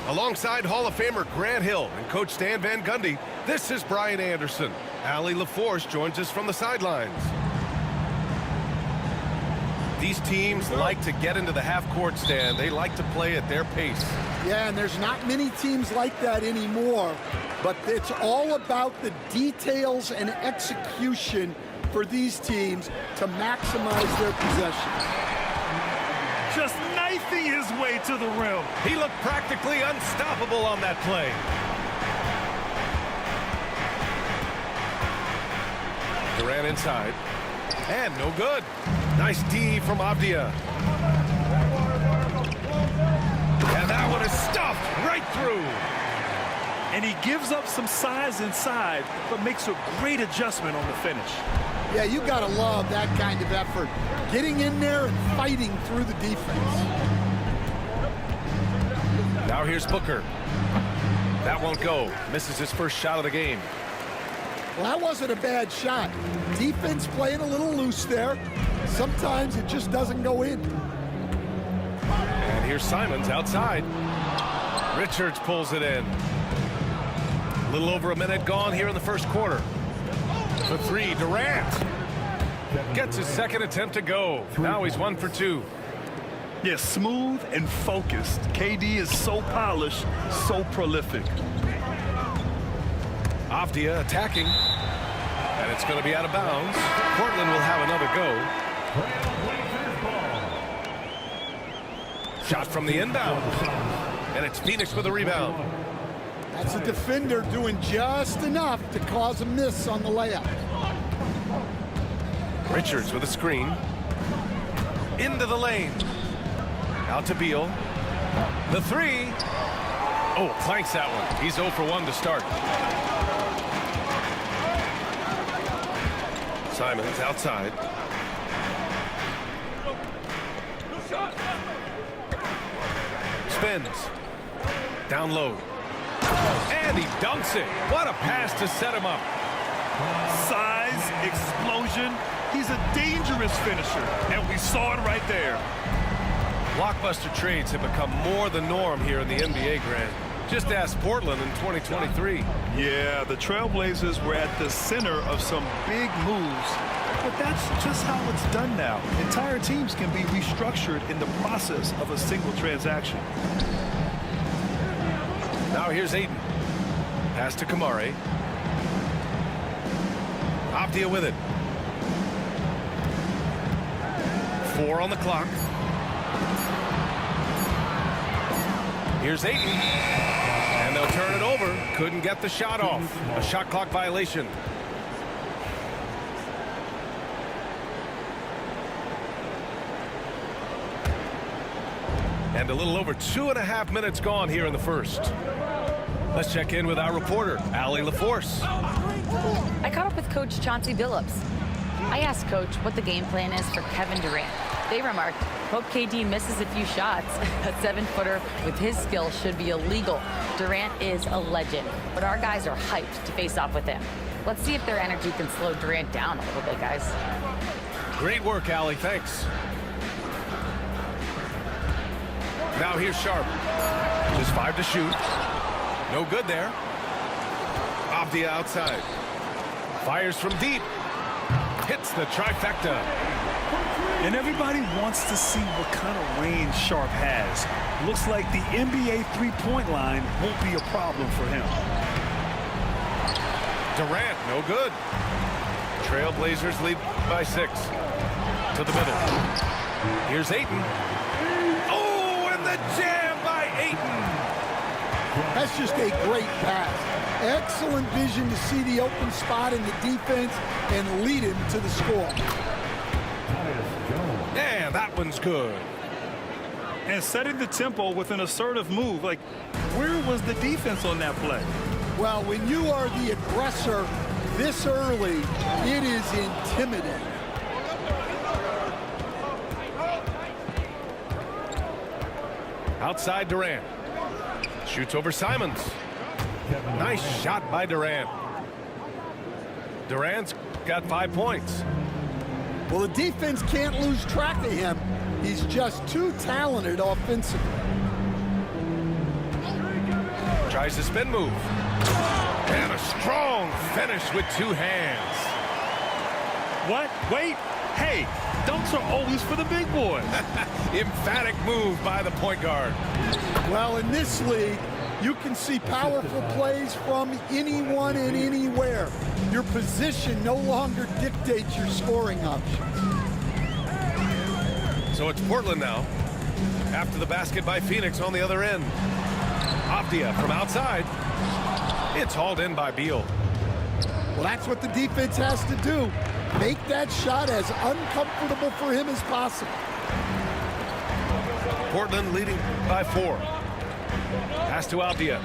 Alongside Hall of Famer Grant Hill and Coach Stan Van Gundy, this is Brian Anderson. Allie LaForce joins us from the sidelines. These teams like to get into the half-court stand. They like to play at their pace. Yeah, and there's not many teams like that anymore, but it's all about the details and execution for these teams to maximize their possession. Just knifing his way to the rim. He looked practically unstoppable on that play. Durant inside. And no good. Nice D from Avdia. And that one is stuffed right through. And he gives up some size inside, but makes a great adjustment on the finish. Yeah, you gotta love that kind of effort. Getting in there and fighting through the defense. Now here's Booker. That won't go. Misses his first shot of the game. Well, that wasn't a bad shot. Defense playing a little loose there. Sometimes it just doesn't go in. And here's Simons outside. Richards pulls it in. A little over a minute gone here in the first quarter. For three, Durant. Gets his second attempt to go. Now he's 1 for 2. Yeah, smooth and focused. KD is so polished, so prolific. Avdia attacking. And it's going to be out of bounds. Portland will have another go. Shot from the inbound. And it's Phoenix with a rebound. That's a defender doing just enough to cause a miss on the layup. Richards with a screen. Into the lane. Out to Beal. The three. Oh, clanks that one. He's 0 for 1 to start. Simons outside. Spins. Down low. And he dunks it. What a pass to set him up. Size, explosion. He's a dangerous finisher, and we saw it right there. Blockbuster trades have become more the norm here in the NBA, Grant. Just ask Portland in 2023. Yeah, the Trailblazers were at the center of some big moves, but that's just how it's done now. Entire teams can be restructured in the process of a single transaction. Now here's Ayton. Pass to Kamari. Avdia with it. 4 on the clock. Here's Ayton. And they'll turn it over. Couldn't get the shot off. A shot clock violation. And a little over 2.5 minutes gone here in the first. Let's check in with our reporter, Allie LaForce. I caught up with Coach Chauncey Billups. I asked Coach what the game plan is for Kevin Durant. They remarked, hope KD misses a few shots. A 7-footer with his skill should be illegal. Durant is a legend, but our guys are hyped to face off with him. Let's see if their energy can slow Durant down a little bit, guys. Great work, Allie. Thanks. Now here's Sharp. Just 5 to shoot. No good there. Avdia outside. Fires from deep. Hits the trifecta. And everybody wants to see what kind of range Sharp has. Looks like the NBA three-point line won't be a problem for him. Durant, no good. Trailblazers lead by 6. To the middle. Here's Ayton. Oh, and the jam by Ayton. That's just a great pass. Excellent vision to see the open spot in the defense and lead him to the score. And that one's good. And setting the tempo with an assertive move. Like, where was the defense on that play? Well, when you are the aggressor this early, it is intimidating. Outside Durant. Shoots over Simons. Nice shot by Durant. Durant's got 5 points. Well, the defense can't lose track of him. He's just too talented offensively. Tries to spin move. And a strong finish with two hands. What? Wait. Hey, dunks are always for the big boys. Emphatic move by the point guard. Well, in this league, you can see powerful plays from anyone and anywhere. Your position no longer dictates your scoring options. So it's Portland now. After the basket by Phoenix on the other end. Avdia from outside. It's hauled in by Beal. Well, that's what the defense has to do. Make that shot as uncomfortable for him as possible. Portland leading by 4. Pass to Avdia.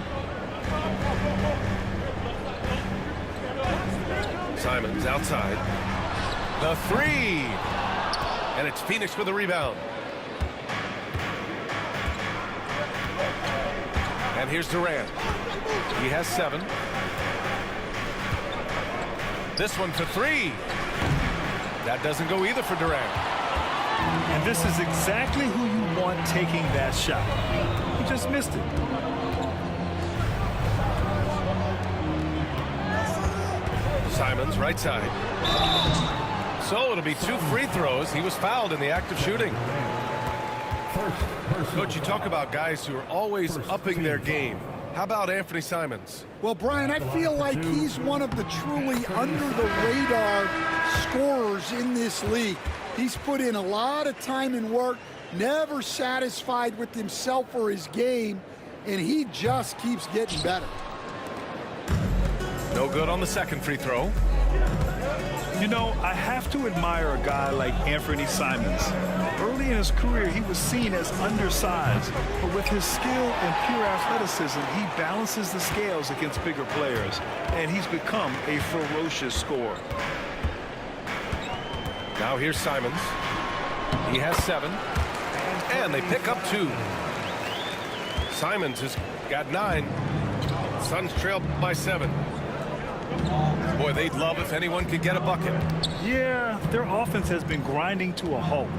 Simons outside. The 3. And it's Phoenix with a rebound. And here's Durant. He has 7. This one for 3. That doesn't go either for Durant. And this is exactly who you want taking that shot. He just missed it. Simons right side. So it'll be 2 free throws. He was fouled in the act of shooting. Coach, you talk about guys who are always upping their game. How about Anthony Simons? Well, Brian, I feel like he's one of the truly under-the-radar scorers in this league. He's put in a lot of time and work, never satisfied with himself or his game, and he just keeps getting better. No good on the second free throw. You know, I have to admire a guy like Anthony Simons. Early in his career, he was seen as undersized, but with his skill and pure athleticism, he balances the scales against bigger players, and he's become a ferocious scorer. Now here's Simons. He has 7, and they pick up 2. Simons has got 9. Suns trail by 7. Boy, they'd love if anyone could get a bucket. Yeah, their offense has been grinding to a halt.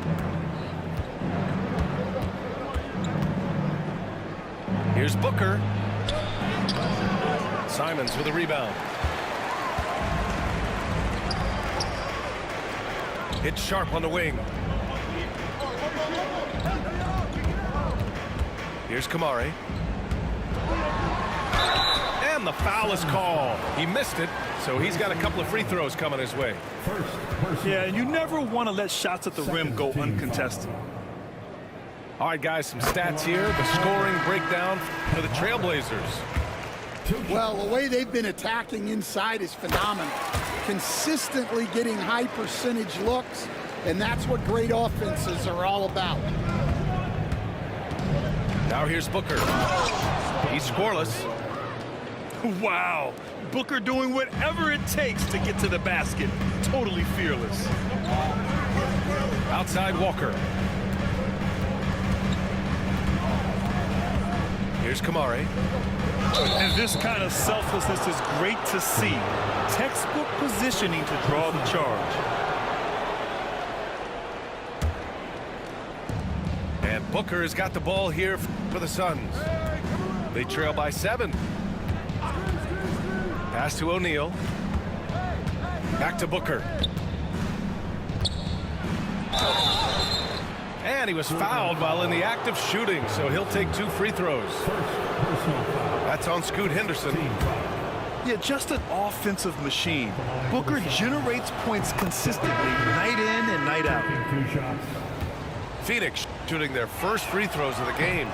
Here's Booker. Simons with a rebound. Hits Sharp on the wing. Here's Kamari. And the foul is called. He missed it, so he's got a couple of free throws coming his way. Yeah, you never want to let shots at the rim go uncontested. All right, guys, some stats here. The scoring breakdown for the Trailblazers. Well, the way they've been attacking inside is phenomenal. Consistently getting high percentage looks, and that's what great offenses are all about. Now here's Booker. He's scoreless. Wow, Booker doing whatever it takes to get to the basket. Totally fearless. Outside Walker. Here's Kamari. And this kind of selflessness is great to see. Textbook positioning to draw the charge. And Booker has got the ball here for the Suns. They trail by 7. Pass to O'Neal. Back to Booker. And he was fouled while in the act of shooting, so he'll take 2 free throws. That's on Scoot Henderson. Yeah, just an offensive machine. Booker generates points consistently, night in and night out. Phoenix shooting their first free throws of the game.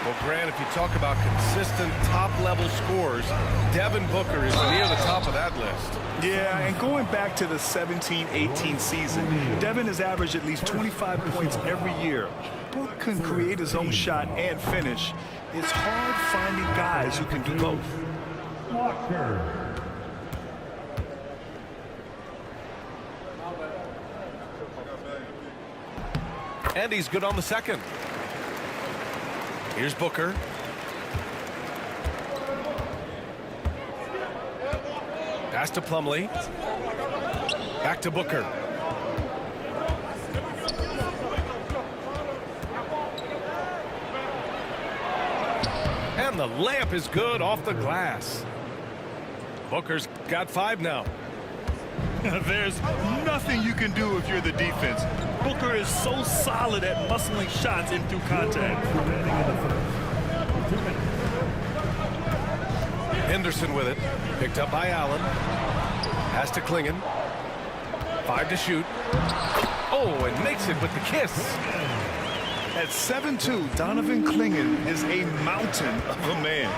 Well, Grant, if you talk about consistent top-level scores, Devin Booker is near the top of that list. Yeah, and going back to the 17-18 season, Devin has averaged at least 25 points every year. Book can create his own shot and finish. It's hard finding guys who can do both. And he's good on the second. Here's Booker. Pass to Plumlee. Back to Booker. And And the layup is good off the glass. Booker's got 5 now. There's nothing you can do if you're the defense. Booker is so solid at muscling shots in through contact. Henderson with it. Picked up by Allen. Pass to Clingan. 5 to shoot. Oh, and makes it with the kiss. At 7'2", Donovan Clingan is a mountain of a man.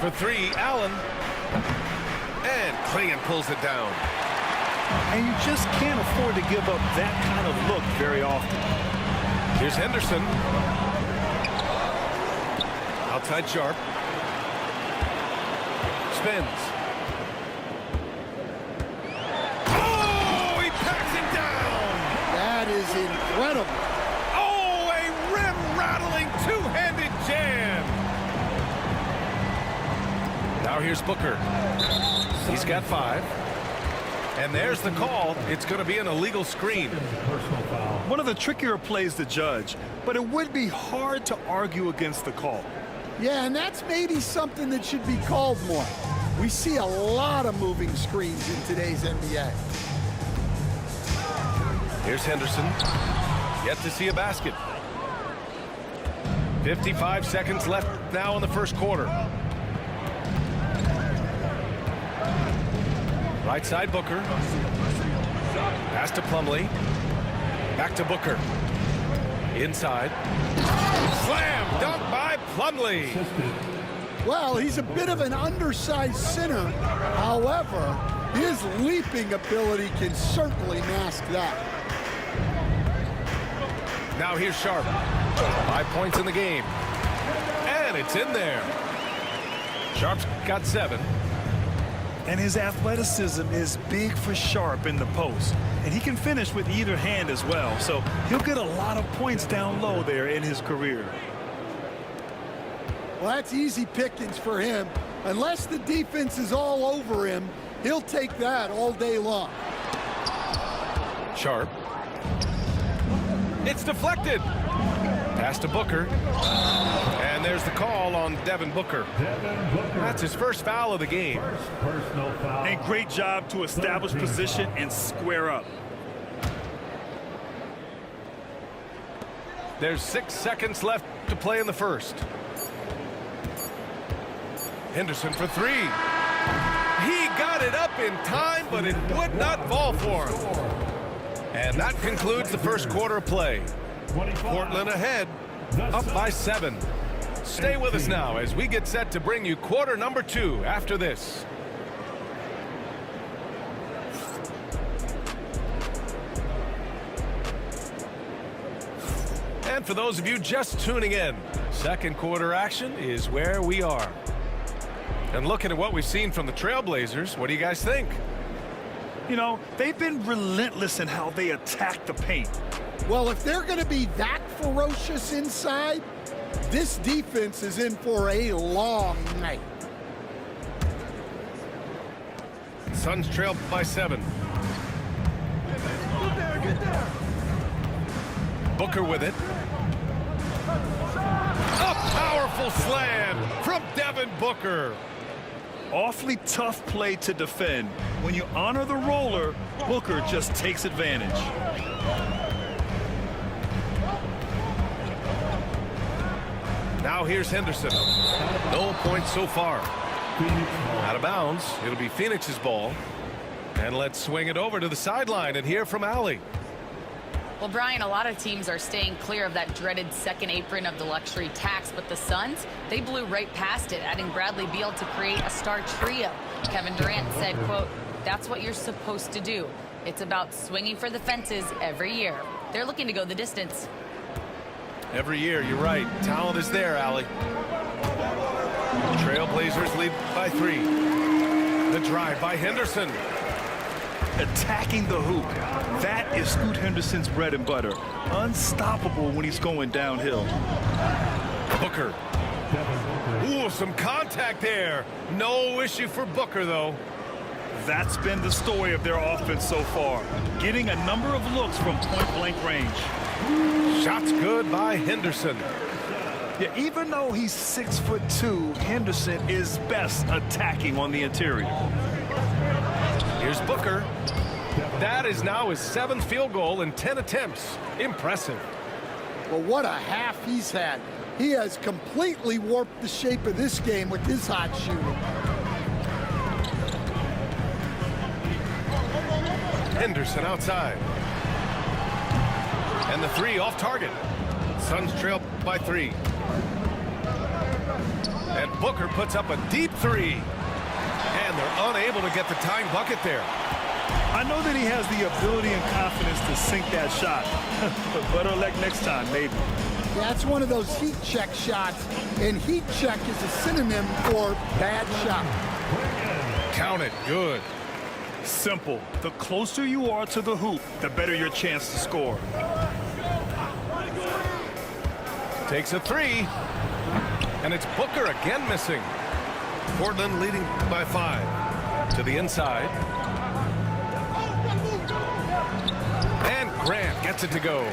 For 3, Allen. And Clingan pulls it down. And you just can't afford to give up that kind of look very often. Here's Henderson. Outside Sharp. Spins. Oh, he packs it down. That is incredible. Oh, a rim-rattling two-handed jam. Now here's Booker. He's got 5. And there's the call. It's going to be an illegal screen. One of the trickier plays to judge, but it would be hard to argue against the call. Yeah, and that's maybe something that should be called more. We see a lot of moving screens in today's NBA. Here's Henderson. Yet to see a basket. 55 seconds left now in the first quarter. Right side Booker. Pass to Plumlee. Back to Booker. Inside. Slam dunk by Plumlee. Well, he's a bit of an undersized center. However, his leaping ability can certainly mask that. Now here's Sharp. 5 points in the game. And it's in there. Sharp's got 7. And his athleticism is big for Sharp in the post. And he can finish with either hand as well. So he'll get a lot of points down low there in his career. Well, that's easy pickings for him. Unless the defense is all over him, he'll take that all day long. Sharp. It's deflected. Pass to Booker. And there's the call on Devin Booker. That's his first foul of the game. And great job to establish position and square up. There's 6 seconds left to play in the first. Henderson for 3. He got it up in time, but it would not fall for him. And that concludes the first quarter of play. Portland ahead, up by 7. Stay with us now as we get set to bring you quarter number 2 after this. And for those of you just tuning in, second quarter action is where we are. And looking at what we've seen from the Trailblazers, what do you guys think? You know, they've been relentless in how they attack the paint. Well, if they're going to be that ferocious inside, this defense is in for a long night. Suns trail by 7. Booker with it. A powerful slam from Devin Booker. Awfully tough play to defend. When you honor the roller, Booker just takes advantage. Now here's Henderson. No points so far. Out of bounds. It'll be Phoenix's ball. And let's swing it over to the sideline and hear from Allie. Well, Brian, a lot of teams are staying clear of that dreaded second apron of the luxury tax, but the Suns, they blew right past it, adding Bradley Beal to create a star trio. Kevin Durant said, quote, "That's what you're supposed to do. It's about swinging for the fences every year." They're looking to go the distance. Every year, you're right. Talent is there, Allie. Trailblazers lead by 3. The drive by Henderson. Attacking the hoop. That is Scoot Henderson's bread and butter. Unstoppable when he's going downhill. Booker. Ooh, some contact there. No issue for Booker, though. That's been the story of their offense so far. Getting a number of looks from point-blank range. Shot's good by Henderson. Yeah, even though he's 6'2", Henderson is best attacking on the interior. Here's Booker. That is now his 7th field goal in 10 attempts. Impressive. Well, what a half he's had. He has completely warped the shape of this game with his hot shooting. Henderson outside. And the 3 off target. Suns trail by 3. And Booker puts up a deep 3. And they're unable to get the tying bucket there. I know that he has the ability and confidence to sink that shot. But better luck next time, maybe. That's one of those heat check shots, and heat check is a synonym for bad shot. Count it. Good. Simple. The closer you are to the hoop, the better your chance to score. Takes a 3. And it's Booker again missing. Portland leading by 5. To the inside. And Grant gets it to go.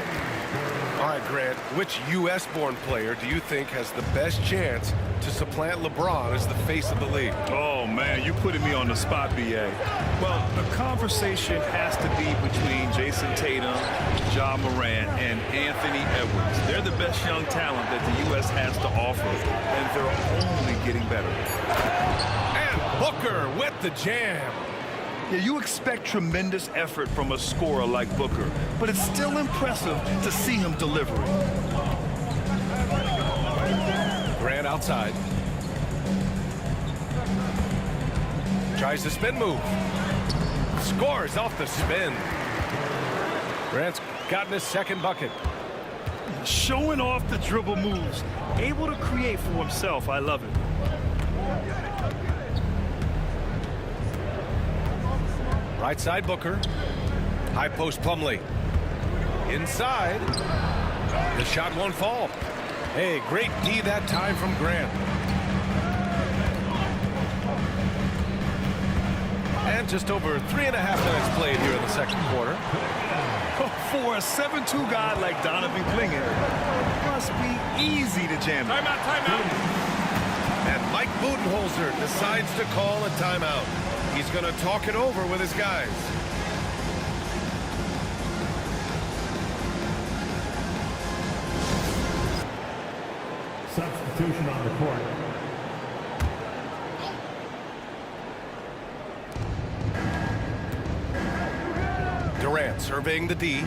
All right, Grant, which U.S.-born player do you think has the best chance to supplant LeBron as the face of the league? Oh, man, you putting me on the spot, B.A. Well, the conversation has to be between Jason Tatum, Ja Morant, and Anthony Edwards. They're the best young talent that the U.S. has to offer, and they're only getting better. And Booker with the jam. Yeah, you expect tremendous effort from a scorer like Booker, but it's still impressive to see him delivering. Grant outside. Tries the spin move. Scores off the spin. Grant's gotten his 2nd bucket. Showing off the dribble moves, able to create for himself. I love it. Right side Booker. High post Plumlee. Inside. The shot won't fall. Hey, great D that time from Grant. And just over 3.5 minutes played here in the 2nd quarter. For a 7'2" guy like Donovan Clingan, it must be easy to jam him. Timeout. And Mike Budenholzer decides to call a timeout. He's going to talk it over with his guys. Substitution on the court. Durant surveying the D.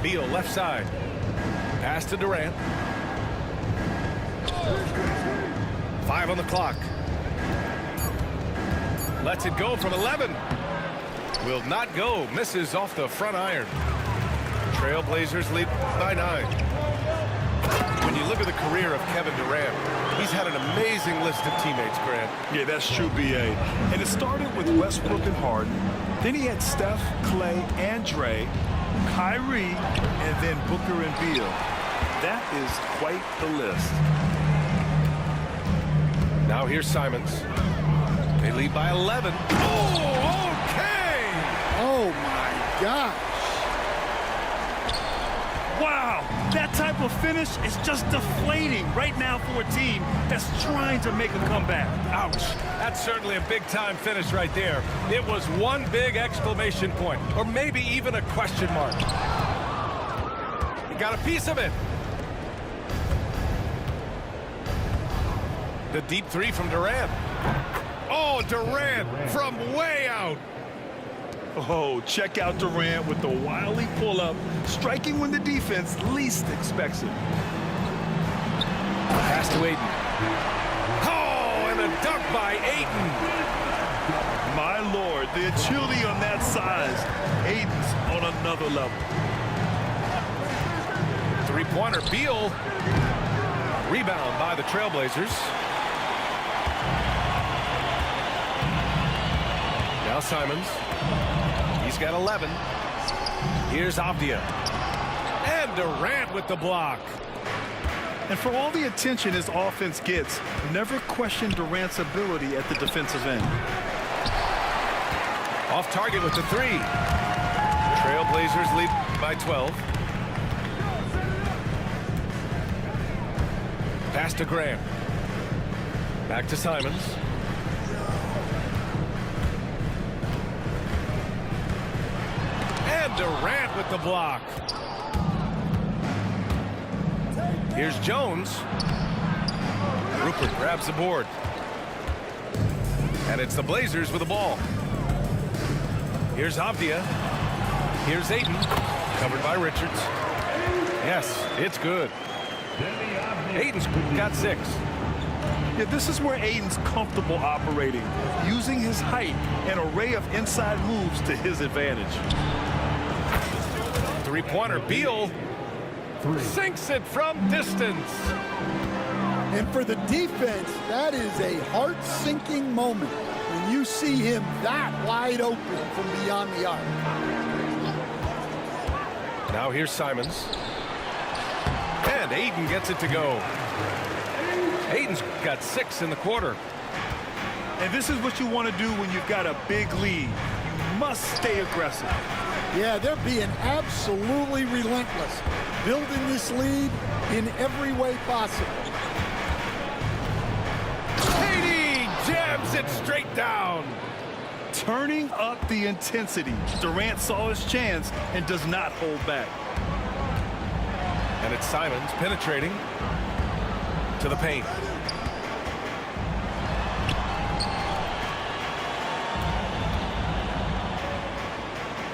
Beal left side. Pass to Durant. 5 on the clock. Lets it go from 11. Will not go. Misses off the front iron. Trailblazers lead by 9. When you look at the career of Kevin Durant, he's had an amazing list of teammates, Grant. Yeah, that's true, B.A. And it started with Westbrook and Harden. Then he had Steph, Clay, and Dre, Kyrie, and then Booker and Beal. That is quite the list. Now here's Simons. They lead by 11. Oh, okay! Oh, my gosh. Wow, that type of finish is just deflating right now for a team that's trying to make a comeback. Ouch. That's certainly a big-time finish right there. It was one big exclamation point, or maybe even a question mark. He got a piece of it. The deep 3 from Durant. Oh, Durant from way out. Oh, check out Durant with the wily pull-up, striking when the defense least expects it. Pass to Ayton. Oh, and a dunk by Ayton. My Lord, the agility on that size. Ayton's on another level. Three-pointer, Beal. Rebound by the Trailblazers. Now Simons. He's got 11. Here's Avdia. And Durant with the block. And for all the attention his offense gets, never question Durant's ability at the defensive end. Off target with the three. Trailblazers lead by 12. Pass to Graham. Back to Simons. And Durant with the block. Here's Jones. Rupert grabs the board. And it's the Blazers with the ball. Here's Avdia. Here's Ayton. Covered by Richards. Yes, it's good. Ayton's got 6. Yeah, this is where Ayton's comfortable operating, using his height and array of inside moves to his advantage. Three-pointer. Beal sinks it from distance. And for the defense, that is a heart-sinking moment when you see him that wide open from beyond the arc. Now here's Simons. And Ayton gets it to go. Ayton's got 6 in the quarter. And this is what you want to do when you've got a big lead. You must stay aggressive. Yeah, they're being absolutely relentless, building this lead in every way possible. KD jams it straight down. Turning up the intensity. Durant saw his chance and does not hold back. And it's Simons penetrating to the paint.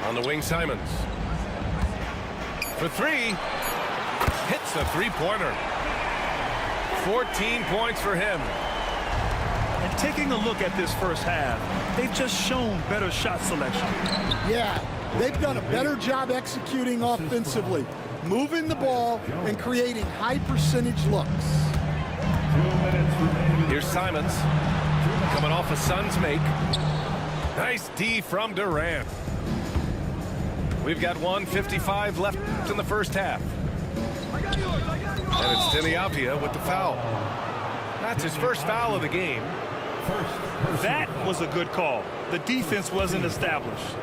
On the wing, Simons. For 3. Hits the three-pointer. 14 points for him. And taking a look at this first half, they've just shown better shot selection. Yeah, they've done a better job executing offensively, moving the ball and creating high-percentage looks. Here's Simons coming off a Suns make. Nice D from Durant. We've got 1:55 left in the first half. And it's Deni Avdia with the foul. That's his first foul of the game. That was a good call. The defense wasn't established.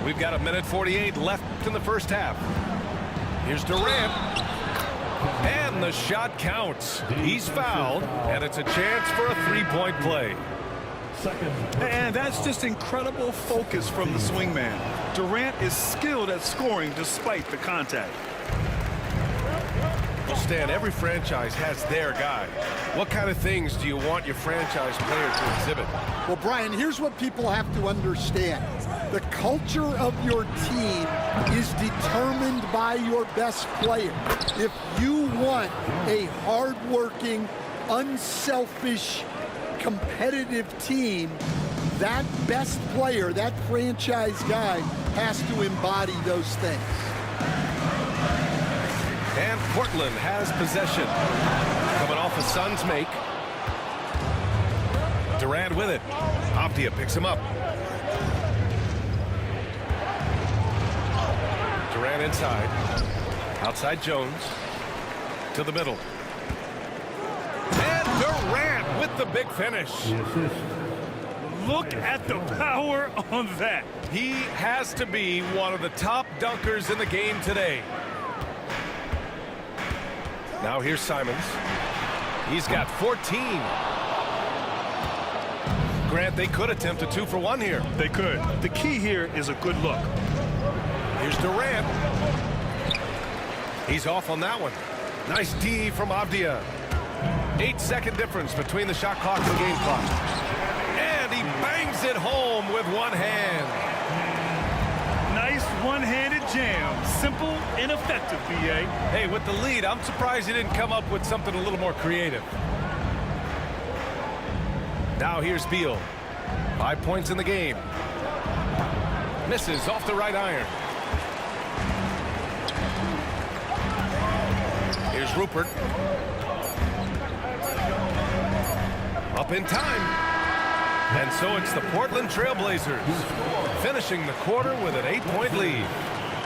We've got 1:48 left in the first half. Here's Durant. And the shot counts. He's fouled, and it's a chance for a three-point play. And that's just incredible focus from the swingman. Durant is skilled at scoring despite the contact. Well, Stan, every franchise has their guy. What kind of things do you want your franchise player to exhibit? Well, Brian, here's what people have to understand. The culture of your team is determined by your best player. If you want a hardworking, unselfish, competitive team, that best player, that franchise guy, has to embody those things. And Portland has possession. Coming off a Suns make. Durant with it. Avdia picks him up. Durant inside. Outside Jones. To the middle. And Durant with the big finish. Look at the power on that. He has to be one of the top dunkers in the game today. Now here's Simons. He's got 14. Grant, they could attempt a 2-for-1 here. They could. The key here is a good look. Here's Durant. He's off on that one. Nice D from Avdia. 8-second difference between the shot clock and the game clock. And he bangs it home with one hand. Nice one-handed jam. Simple and effective, B.A. Hey, with the lead, I'm surprised he didn't come up with something a little more creative. Now here's Beal. 5 points in the game. Misses off the right iron. Here's Rupert. Up in time. And so it's the Portland Trailblazers finishing the quarter with an 8-point lead.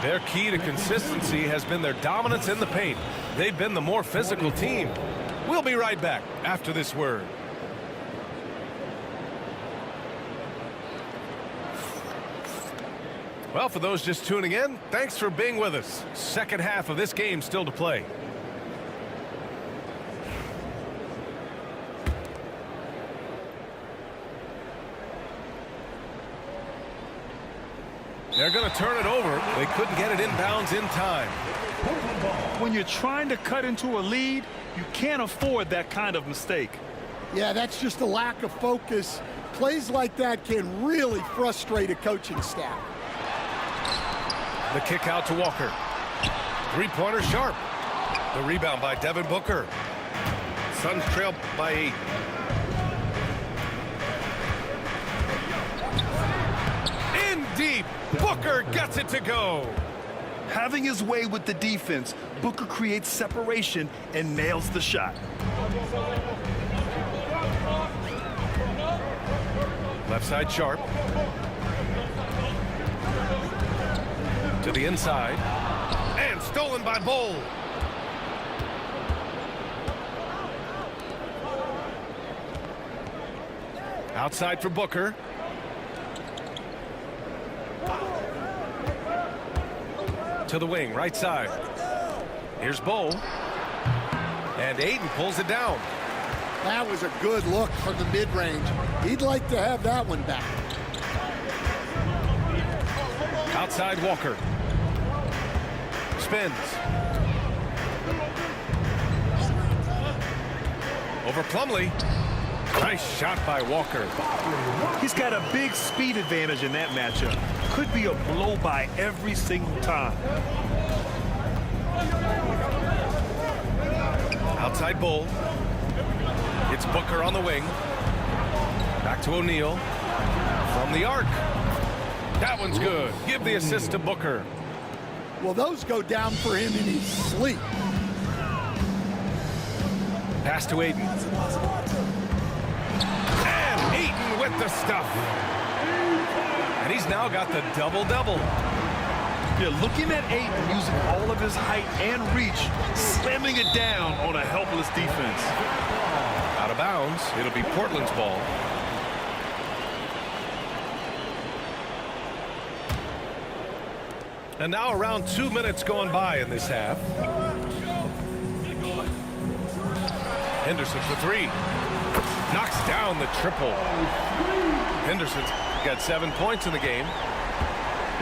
Their key to consistency has been their dominance in the paint. They've been the more physical team. We'll be right back after this word. Well, for those just tuning in, thanks for being with us. Second half of this game still to play. They're going to turn it over. They couldn't get it inbounds in time. When you're trying to cut into a lead, you can't afford that kind of mistake. Yeah, that's just a lack of focus. Plays like that can really frustrate a coaching staff. The kick out to Walker. Three-pointer Sharp. The rebound by Devin Booker. Suns trail by 8. In deep. Booker gets it to go. Having his way with the defense, Booker creates separation and nails the shot. Left side Sharp. To the inside. And stolen by Bol. Outside for Booker. To the wing, right side. Here's Bol. And Ayton pulls it down. That was a good look from the mid-range. He'd like to have that one back. Outside Walker. Spins. Over Plumlee. Nice shot by Walker. He's got a big speed advantage in that matchup. Could be a blow-by every single time. Outside Bol. It's Booker on the wing. Back to O'Neal. From the arc. That one's good. Give the assist to Booker. Well, those go down for him in his sleep. Pass to Ayton. And Ayton with the stuff. And he's now got the double-double. Yeah, looking at Ayton using all of his height and reach, slamming it down on a helpless defense. Out of bounds. It'll be Portland's ball. And now around 2 minutes gone by in this half. Henderson for 3. Knocks down the triple. Henderson's got 7 points in the game.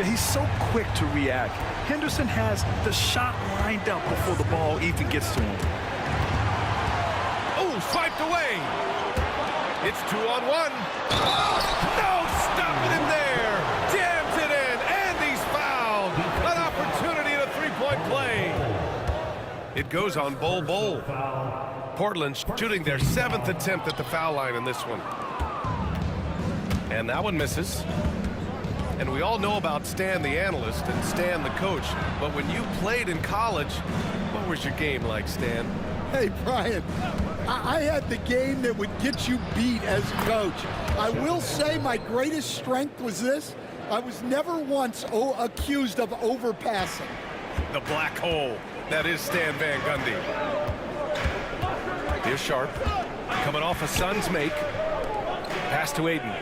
He's so quick to react. Henderson has the shot lined up before the ball even gets to him. Oh, swiped away. It's 2-on-1. No, stopping him there. Jams it in, and he's fouled. An opportunity at a three-point play. It goes on Bol. Portland shooting their 7th attempt at the foul line in this one. And that one misses. And we all know about Stan the analyst and Stan the coach. But when you played in college, what was your game like, Stan? Hey, Brian, I had the game that would get you beat as a coach. I will say my greatest strength was this. I was never once accused of overpassing. The black hole. That is Stan Van Gundy. Here's Sharp. Coming off a Suns make. Pass to Ayton.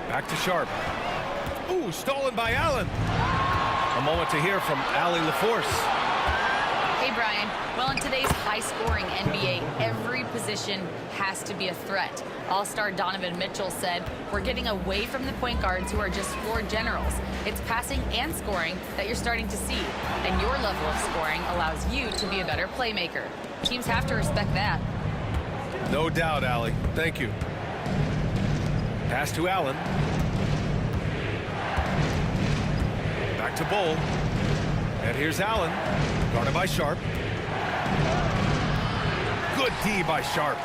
Back to Sharp. Ooh, stolen by Allen. A moment to hear from Allie LaForce. Hey, Brian. Well, in today's high-scoring NBA, every position has to be a threat. All-star Donovan Mitchell said, "We're getting away from the point guards who are just floor generals. It's passing and scoring that you're starting to see, and your level of scoring allows you to be a better playmaker. Teams have to respect that." No doubt, Allie. Thank you. Pass to Allen. Back to Bol. And here's Allen. Guarded by Sharp. Good D by Sharp.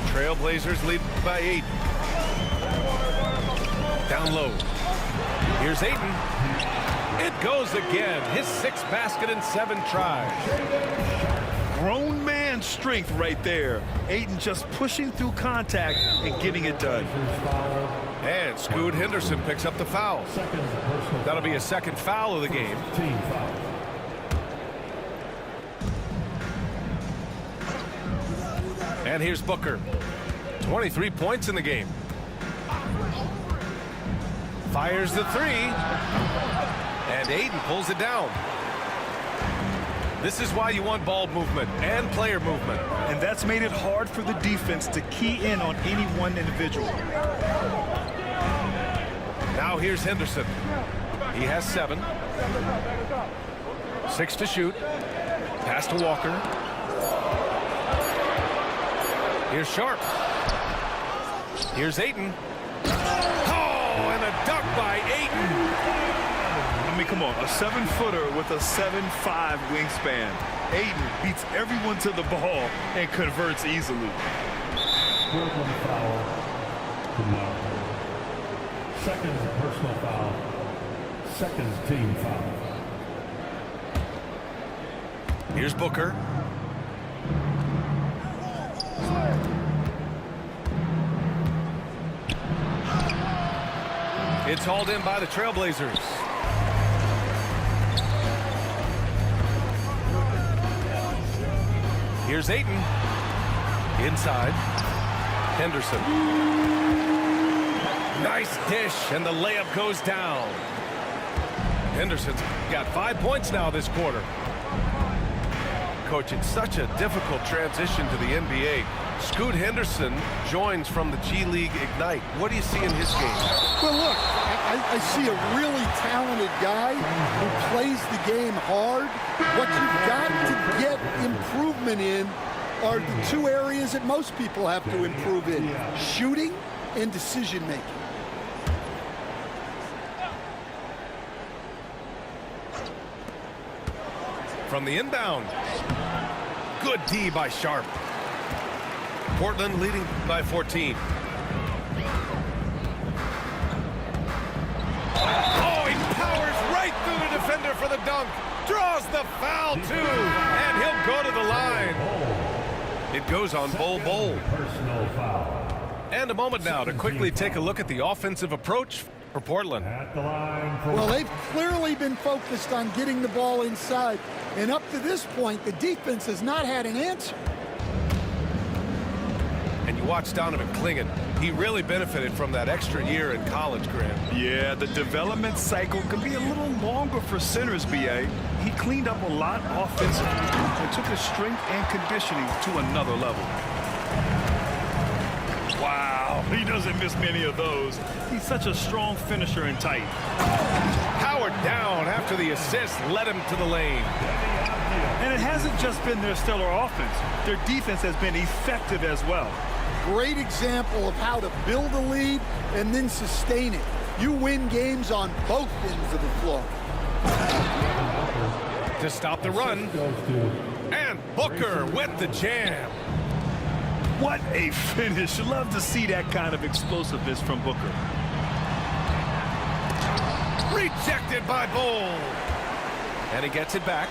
Trailblazers lead by 8. Down low. Here's Ayton. It goes again. His 6th basket in 7 tries. Grown man strength right there. Ayton just pushing through contact and getting it done. And Scoot Henderson picks up the foul. That'll be a 2nd foul of the game. And here's Booker. 23 points in the game. Fires the three. And Ayton pulls it down. This is why you want ball movement and player movement. And that's made it hard for the defense to key in on any one individual. Now here's Henderson. He has 7. 6 to shoot. Pass to Walker. Here's Sharp. Here's Ayton. Oh, and a dunk by Ayton. I mean, come on, a 7-footer with a 7'5" wingspan. Ayton beats everyone to the ball and converts easily. One foul. Second personal foul. Second team foul. Here's Booker. It's hauled in by the Trailblazers. Here's Ayton. Inside. Henderson. Nice dish, and the layup goes down. Henderson's got 5 points now this quarter. Coach, it's such a difficult transition to the NBA. Scoot Henderson joins from the G League Ignite. What do you see in his game? Well, look, I see a really talented guy who plays the game hard. What you've got to get improvement in are the 2 areas that most people have to improve in: shooting and decision-making. From the inbound. Good D by Sharp. Portland leading by 14. Oh, he powers right through the defender for the dunk. Draws the foul, too. And he'll go to the line. It goes on Bol Bol. Personal foul. And a moment now to quickly take a look at the offensive approach for Portland. At the line for Well, they've clearly been focused on getting the ball inside. And up to this point, the defense has not had an answer. And you watch Donovan Clingan. He really benefited from that extra year in college, Graham. Yeah, the development cycle can be a little longer for centers, B.A. He cleaned up a lot offensively and took his strength and conditioning to another level. Wow, he doesn't miss many of those. He's such a strong finisher and tight. Howard down after the assist led him to the lane. And it hasn't just been their stellar offense. Their defense has been effective as well. Great example of how to build a lead and then sustain it. You win games on both ends of the floor. To stop the run. And Booker with the jam. What a finish. Love to see that kind of explosiveness from Booker. Rejected by Bol. And he gets it back.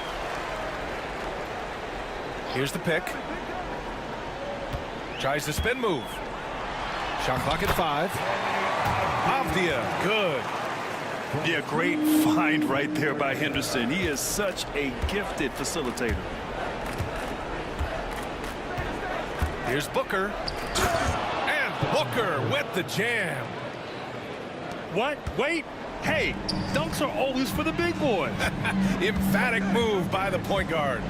Here's the pick. Tries the spin move. Shot clock at 5. Avdia, good. Yeah, great find right there by Henderson. He is such a gifted facilitator. Here's Booker. And Booker with the jam. What? Wait. Hey, dunks are always for the big boys. Emphatic move by the point guard.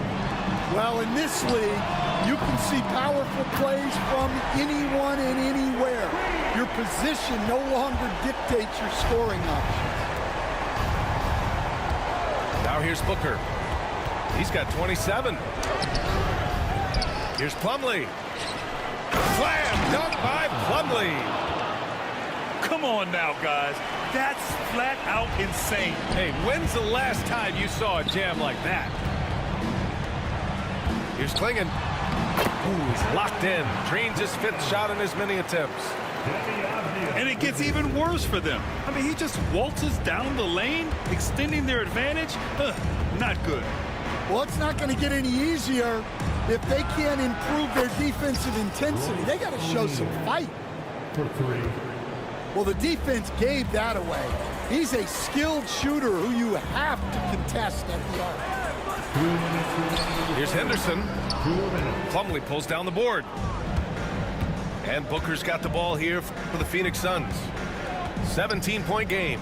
Well, in this league, you can see powerful plays from anyone and anywhere. Your position no longer dictates your scoring options. Now here's Booker. He's got 27. Here's Plumlee. Slam dunk by Plumlee. Come on now, guys. That's flat out insane. Hey, when's the last time you saw a jam like that? Here's Clingan. Ooh, he's locked in. Drains his 5th shot in as many attempts. And it gets even worse for them. I mean, he just waltzes down the lane, extending their advantage. Not good. Well, it's not going to get any easier if they can't improve their defensive intensity. They got to show some fight. for 3. Well, the defense gave that away. He's a skilled shooter who you have to contest at the arc. Here's Henderson. Plumlee pulls down the board. And Booker's got the ball here for the Phoenix Suns. 17-point game.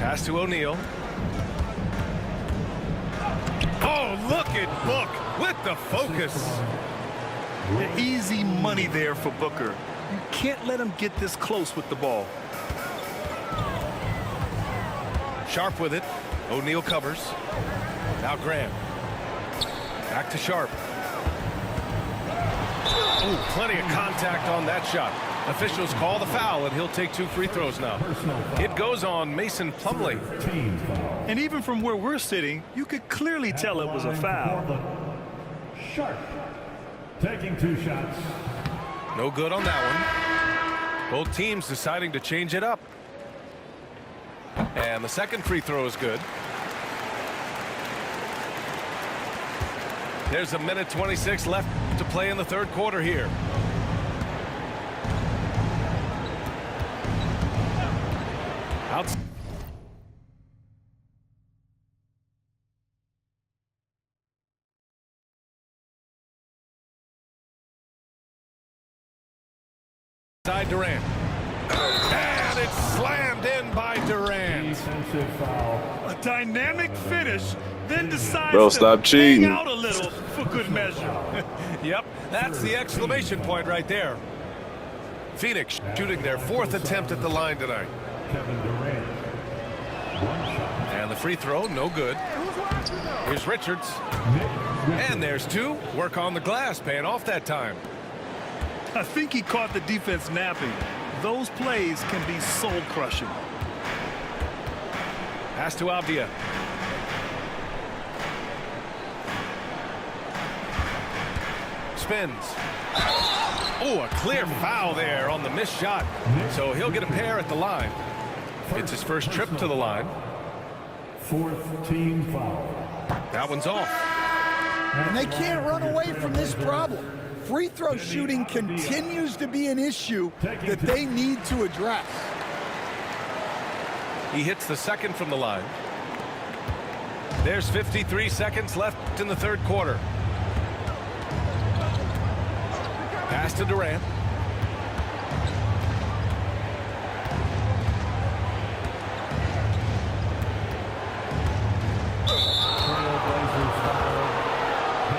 Pass to O'Neal. Oh, look at Book with the focus. Easy money there for Booker. You can't let him get this close with the ball. Sharp with it. O'Neal covers. Now Graham. Back to Sharp. Ooh, plenty of contact on that shot. Officials call the foul, and he'll take 2 free throws now. It goes on Mason Plumlee. Team foul. And even from where we're sitting, you could clearly tell it was a foul. Sharp. Taking 2 shots. No good on that one. Both teams deciding to change it up. And the second free throw is good. There's 1:26 left to play in the third quarter here. Outside Durant. And it's slammed in by Durant. Defensive foul. A dynamic finish, then decides Bro, to stop cheating. hang out a little for good measure. Yep, that's the exclamation point right there. Phoenix shooting their 4th attempt at the line tonight. Kevin Durant. 1 shot. And the free throw, no good. Here's Richards. And there's 2. Work on the glass, paying off that time. I think he caught the defense napping. Those plays can be soul-crushing. Pass to Avdia. Spins. Oh, a clear foul there on the missed shot. So he'll get a pair at the line. It's his first trip to the line. 4th team foul. That one's off. And they can't run away from this problem. Free throw shooting continues to be an issue that they need to address. He hits the second from the line. There's 53 seconds left in the third quarter. Pass to Durant.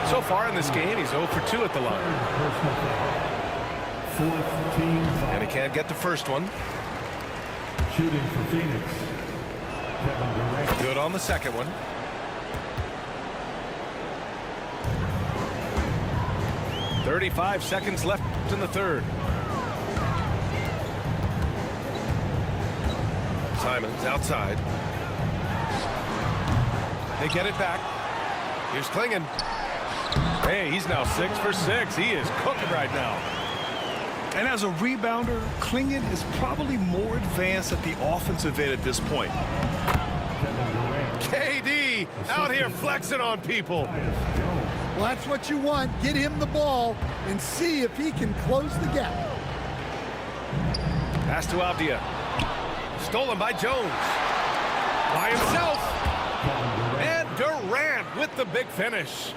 So far in this game, he's 0 for 2 at the line. Personal foul. 4th team foul. And he can't get the first one. Shooting for Phoenix. Kevin Durant. Good on the second one. .35 seconds left in the third. Simons outside. They get it back. Here's Klingon. Hey, he's now 6 for 6. He is cooking right now. And as a rebounder, Klingon is probably more advanced at the offensive end at this point. Kevin Durant. KD out here flexing on people. Well, that's what you want. Get him the ball and see if he can close the gap. Pass to Avdia. Stolen by Jones. By himself. And Durant with the big finish.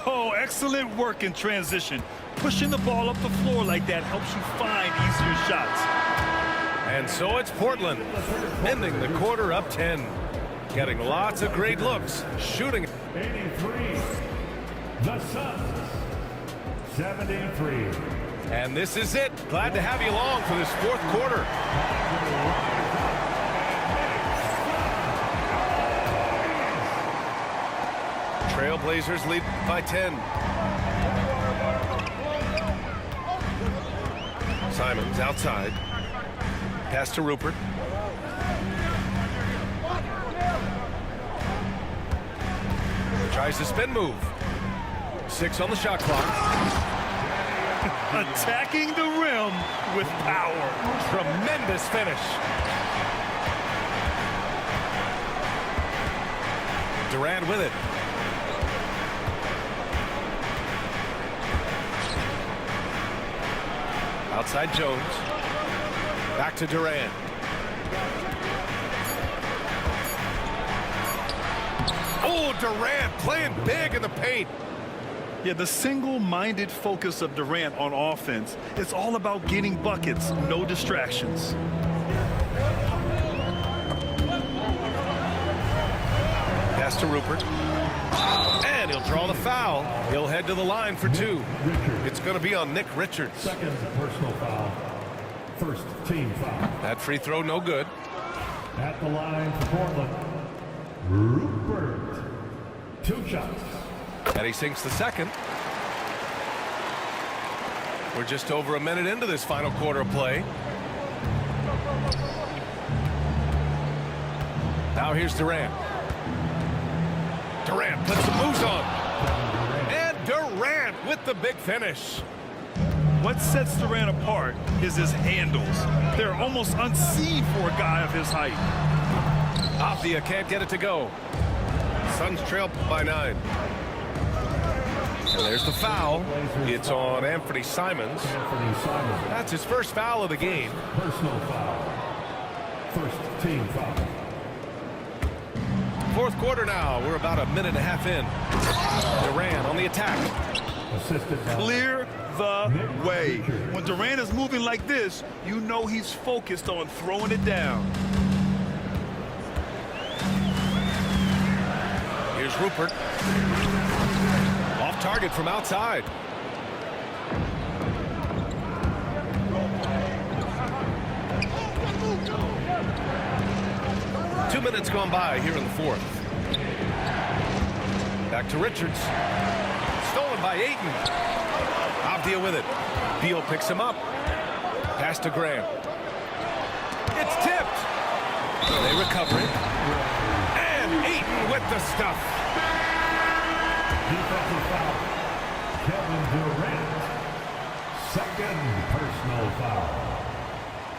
Oh, excellent work in transition. Pushing the ball up the floor like that helps you find easier shots. And so it's Portland, ending the quarter up 10. Getting lots of great looks, shooting. 83. The Suns. 73. And this is it. Glad to have you along for this fourth quarter. Trailblazers lead by 10. Simons outside. Pass to Rupert. Tries the spin move. 6 on the shot clock. Attacking the rim with power. Tremendous finish. Durant with it. Outside Jones. Back to Durant. Oh, Durant playing big in the paint. Yeah, the single-minded focus of Durant on offense. It's all about getting buckets, no distractions. Pass to Rupert. And he'll draw the foul. He'll head to the line for 2. It's going to be on Nick Richards. Second personal foul. First team foul. That free throw no good. At the line for Portland, Rupert. 2 shots. And he sinks the second. We're just over a minute into this final quarter of play. Now here's Durant. Durant puts some moves on. And Durant with the big finish. What sets Durant apart is his handles. They're almost unseen for a guy of his height. Avdia can't get it to go. Suns trail by 9. And there's the foul. It's on Anthony Simons. Anthony Simons. That's his first foul of the game. Personal foul. First team foul. Fourth quarter now. We're about a minute and a half in. Durant on the attack. Assisted by Clear the way. When Durant is moving like this, you know he's focused on throwing it down. Here's Rupert. Off target from outside. Two minutes gone by here in the fourth. Back to Richards. Stolen by Ayton. Avdia with it. Beal picks him up. Pass to Graham. It's tipped. They recover it. And Ayton with the stuff. defensive foul. Kevin Durant. Second personal foul.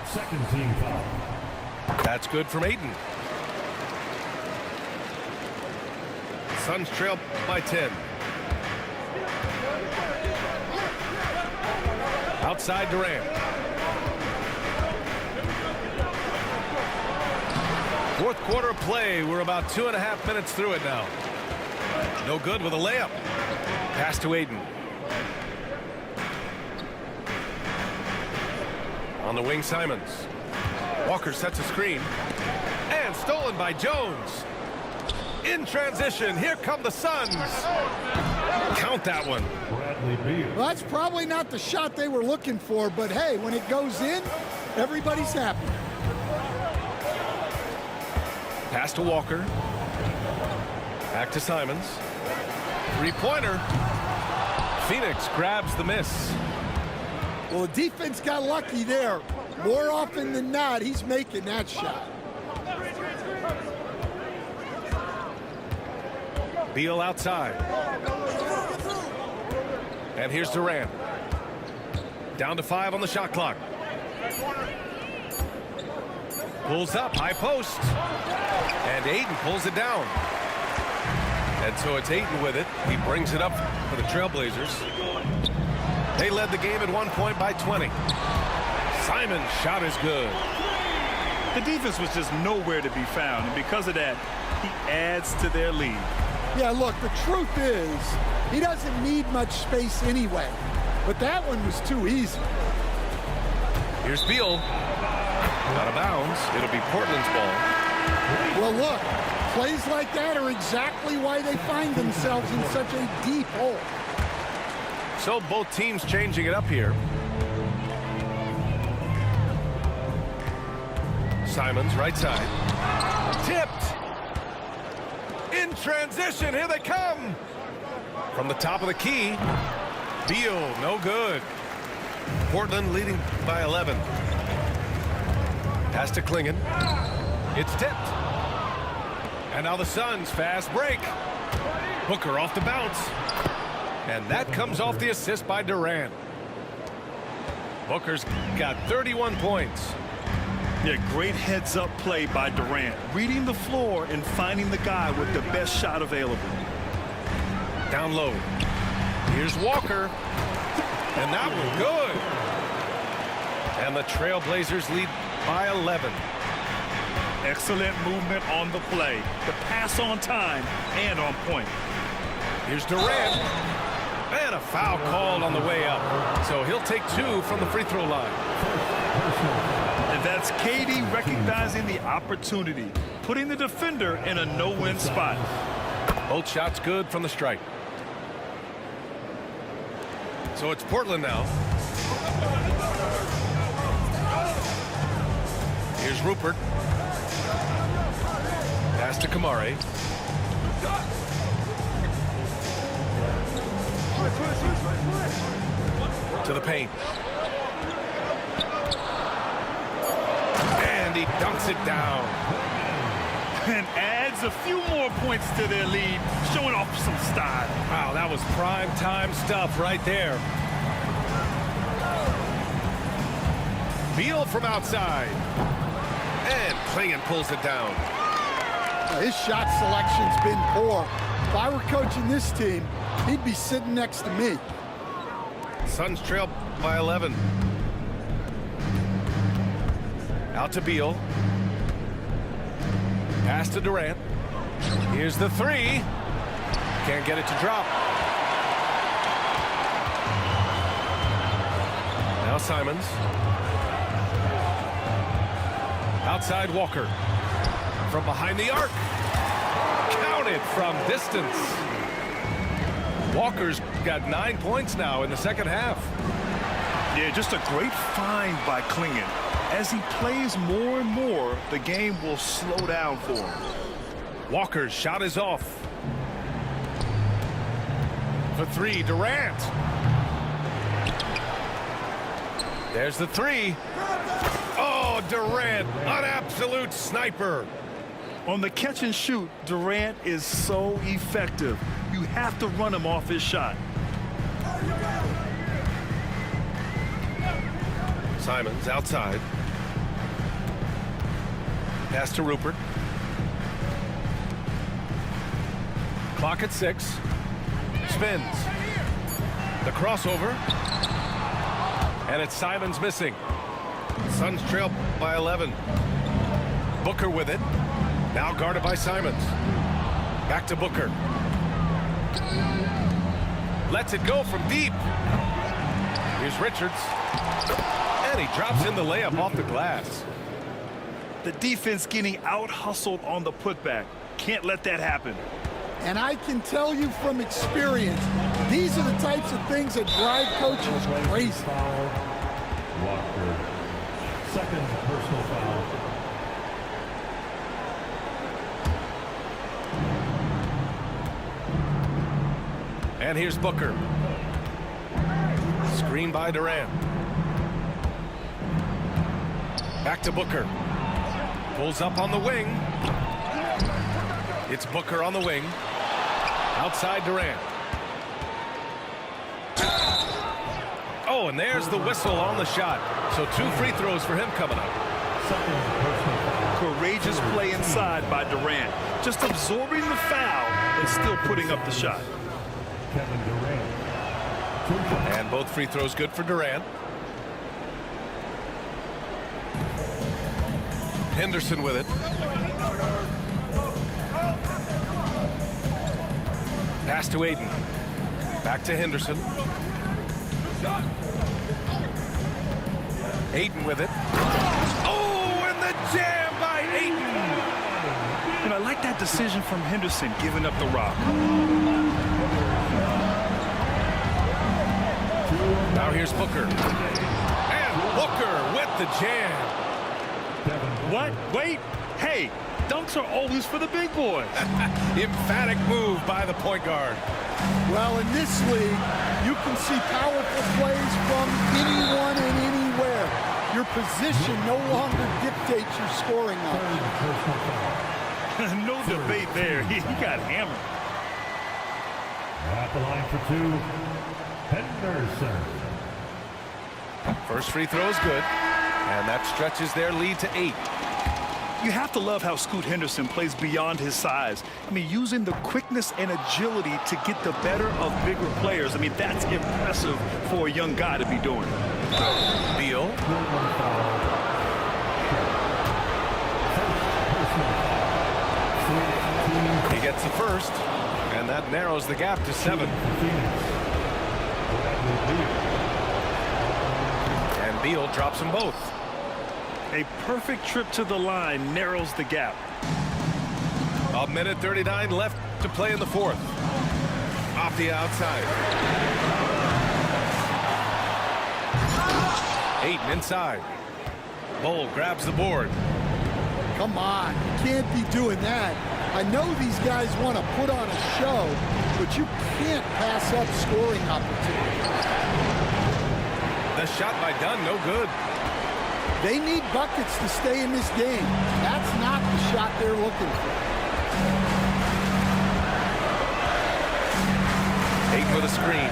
Second team foul. That's good from Ayton. Suns trail by 10. Outside Durant. Fourth quarter of play. We're about 2.5 minutes through it now. No good with a layup. Pass to Ayton. On the wing, Simons. Walker sets a screen. And stolen by Jones. In transition, here come the Suns. Count that one. Bradley Beal. Well, that's probably not the shot they were looking for, but hey, when it goes in, everybody's happy. Pass to Walker. Back to Simons. Three-pointer. Phoenix grabs the miss. Well, the defense got lucky there. More often than not, he's making that shot. Beal outside. And here's Durant. Down to 5 on the shot clock. Pulls up, high post. And Ayton pulls it down. And so it's Ayton with it. He brings it up for the Trailblazers. They led the game at one point by 20. Simon's shot is good. The defense was just nowhere to be found, and because of that, he adds to their lead. Yeah, look, the truth is, he doesn't need much space anyway. But that one was too easy. Here's Beal. Out of bounds. It'll be Portland's ball. Well, look, plays like that are exactly why they find themselves in such a deep hole. So both teams changing it up here. Simons, right side. Tipped. In transition, here they come. From the top of the key. Beal, no good. Portland leading by 11. Pass to Klingon. It's tipped. And now the Suns, fast break. Booker off the bounce. And that comes off the assist by Durant. Booker's got 31 points. Yeah, great heads-up play by Durant, reading the floor and finding the guy with the best shot available. Down low. Here's Walker. And that was good. And the Trailblazers lead by 11. Excellent movement on the play. The pass on time and on point. Here's Durant. And a foul called on the way up. So he'll take 2 from the free throw line. And that's KD recognizing the opportunity, putting the defender in a no-win spot. Both shots good from the stripe. So it's Portland now. Here's Rupert. Pass to Kamare. To the paint. And he dunks it down. And adds a few more points to their lead, showing off some style. Wow, that was prime time stuff right there. Beal from outside. And Klingon pulls it down. His shot selection's been poor. If I were coaching this team, he'd be sitting next to me. Suns trail by 11. Out to Beal. Pass to Durant. Here's the three. Can't get it to drop. Now Simons. Outside Walker. From behind the arc. Counted from distance. Walker's got 9 points now in the second half. Yeah, just a great find by Klingon. As he plays more and more, the game will slow down for him. Walker's shot is off. For three, Durant. There's the three. Oh, Durant, an absolute sniper. On the catch and shoot, Durant is so effective. You have to run him off his shot. Simons outside. Pass to Rupert. Clock at 6. Spins. The crossover. And it's Simons missing. Suns trail by 11. Booker with it. Now guarded by Simons. Back to Booker. Lets it go from deep. Here's Richards. And he drops in the layup off the glass. The defense getting out-hustled on the putback. Can't let that happen. And I can tell you from experience, these are the types of things that drive coaches crazy. Foul. Walker. Second personal foul. And here's Booker. Screen by Durant. Back to Booker. Pulls up on the wing. It's Booker on the wing. Outside Durant. Oh, and there's the whistle on the shot. So 2 free throws for him coming up. Second personal foul. Courageous play inside by Durant. Just absorbing the foul and still putting up the shot. Kevin Durant. And both free throws good for Durant. Henderson with it. Pass to Ayton. Back to Henderson. Ayton with it. Oh, and the jam by Ayton. And I like that decision from Henderson, giving up the rock. Now here's Booker. And Booker with the jam. What? Wait. Hey, dunks are always for the big boys. Emphatic move by the point guard. Well, in this league, you can see powerful plays from anyone and anywhere. Your position no longer dictates your scoring option. No debate there. He got hammered. At the line for 2, Henderson. First free throw is good. And that stretches their lead to 8. You have to love how Scoot Henderson plays beyond his size. I mean, using the quickness and agility to get the better of bigger players. I mean, that's impressive for a young guy to be doing. Beal. He gets the first, and that narrows the gap to 7. And Beal drops them both. A perfect trip to the line narrows the gap. 1:39 left to play in the fourth. Off the outside. Ayton inside. Bull grabs the board. Come on, you can't be doing that. I know these guys want to put on a show, but you can't pass up scoring opportunities. The shot by Dunn, no good. They need buckets to stay in this game. That's not the shot they're looking for. Ayton with a screen.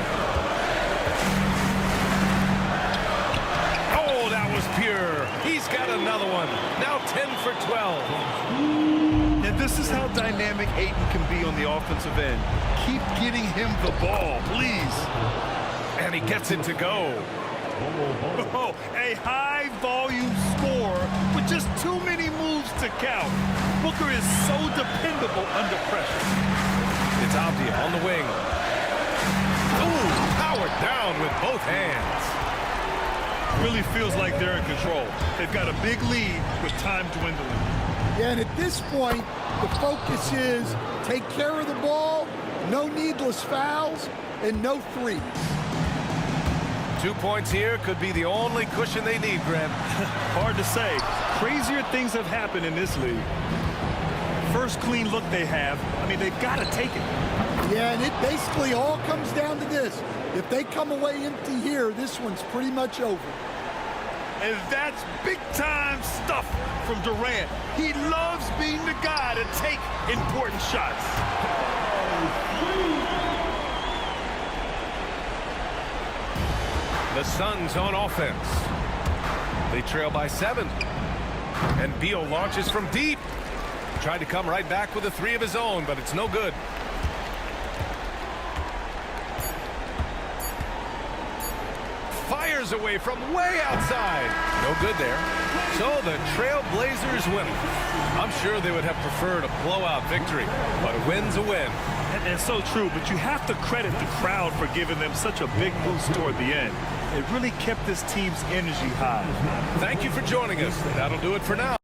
Oh, that was pure. He's got another one. Now 10 for 12. And this is how dynamic Ayton can be on the offensive end. Keep getting him the ball, please. And he gets it to go. Oh, a high-volume score with just too many moves to count. Booker is so dependable under pressure. It's Avdia on the wing. Ooh, powered down with both hands. Really feels like they're in control. They've got a big lead with time dwindling. Yeah, and at this point, the focus is take care of the ball, no needless fouls, and no threes. 2 points here could be the only cushion they need, Grant. Hard to say. Crazier things have happened in this league. First clean look they have, I mean, they've got to take it. Yeah, and it basically all comes down to this. If they come away empty here, this one's pretty much over. And that's big-time stuff from Durant. He loves being the guy to take important shots. The Suns on offense. They trail by 7. And Beal launches from deep. Tried to come right back with a 3 of his own, but it's no good. Fires away from way outside. No good there. So the Trailblazers win. I'm sure they would have preferred a blowout victory, but a win's a win. And so true, but you have to credit the crowd for giving them such a big boost toward the end. It really kept this team's energy high. Thank you for joining us. That'll do it for now.